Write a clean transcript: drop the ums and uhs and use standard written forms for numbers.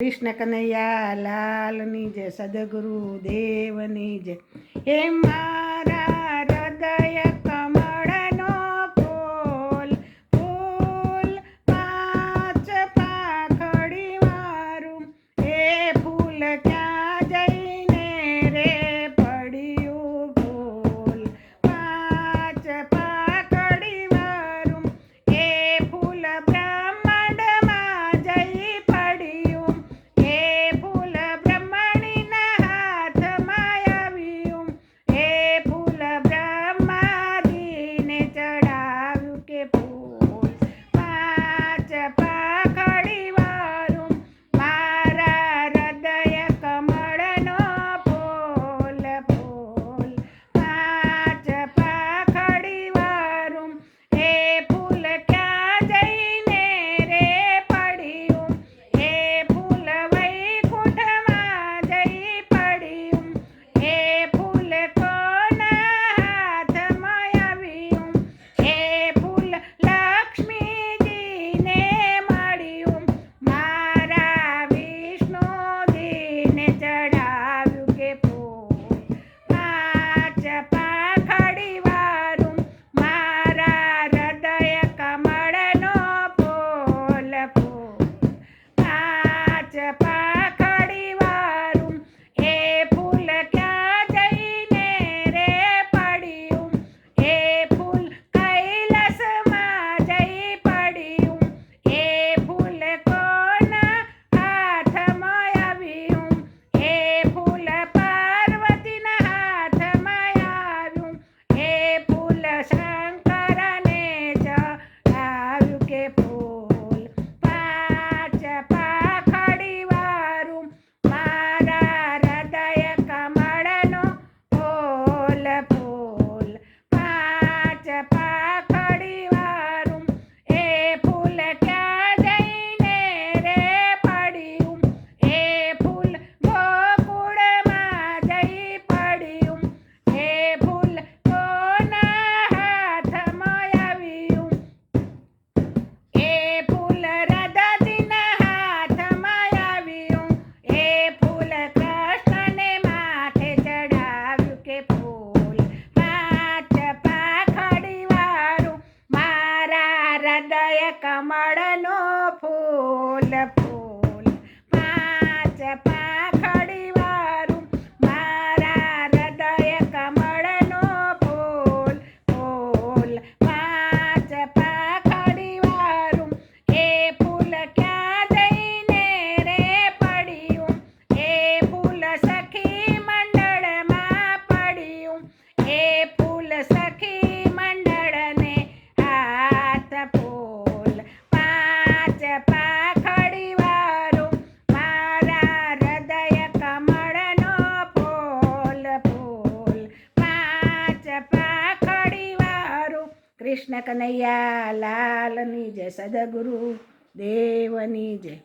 કૃષ્ણ કનૈયા લાલની જય, સદગુરુ દેવની જય. હે મારા હૃદય કમળનો ફૂલ, ફૂલ પાંચ પાંખડી મારું, એ ફૂલ ક્યાં જઈને રે પડ્યું ફૂલ પાંચ પાંખડી મારું, એ ફૂલ બ્રહ્માંડમાં જઈ પડ્યું, એ ફૂલ બ્રહ્મણીના હાથમાં આવ્યું, એ ફૂલ બ્રહ્માજીને ચડાવ્યું કે ફૂલ પાંચ પાંખડી વાળું, મારા હૃદય કમળનો ફૂલ, ફૂલ પાંચ પાંખડી વાળું, એ ફૂલ ક્યાં જઈને રે પડ્યું, એ ફૂલ વૈકુંઠમાં જઈ પડ્યું, એ ફૂલ કોના હાથમાં આવ્યું, એ ફૂલ લક્ષ્મીજીને મળ્યું, મારા વિષ્ણુજીને ચડાવ્યું કે ફૂલ પાંચ પાંખડી વાળું, મારા હૃદય કમળનો ફૂલ, ફૂલ પાંચ પાંખડી વાળું, એ ફૂલ ક્યાં જઈને રે પડ્યું, એ ફૂલ કૈલાસમાં જઈ પડ્યું, એ ફૂલ કોના હાથમાં આવ્યું, એ ફૂલ પાર્વતીના હાથમાં આવ્યું, એ ફૂલ શંકરને ચડાવ્યું કે ફૂલ પાંચ પાંખડી વાળું, મારા હૃદય કમળનો ફૂલ, ફૂલ પાંચ પાંખડી વાળું, એ ફૂલ ક્યાં જઈને રે પડ્યું, એ ફૂલ ગોકુળમાં જઈ પડ્યું, એ ફૂલ કોના હાથમાં આવ્યું, એ ફૂલ રાધાજીના હાથમાં આવ્યું, એ ફૂલ કૃષ્ણને માથે ચડાવ્યું કે ફૂલ પાંચ પાંખડી વાળું, મારા હૃદય કમળનો ફૂલ, ફૂલ પાંચ પાંખડી વાળું, મારા હૃદય કમળનો ફૂલ, ફૂલ પાંચ પાંખડી વાળું, એ ફૂલ ક્યાં જઈને રે પડ્યું, એ ફૂલ સખી મંડળમાં પડ્યું, એ ફૂલ સખી મંડળને હાથ ફૂલ પાંચ પાંખડી વાળું, મારા હૃદય કમળનો ફૂલ, ફૂલ પાંચ પાંખડી વાળું. કૃષ્ણ કનૈયા લાલની જય, સદગુરુ દેવની જય.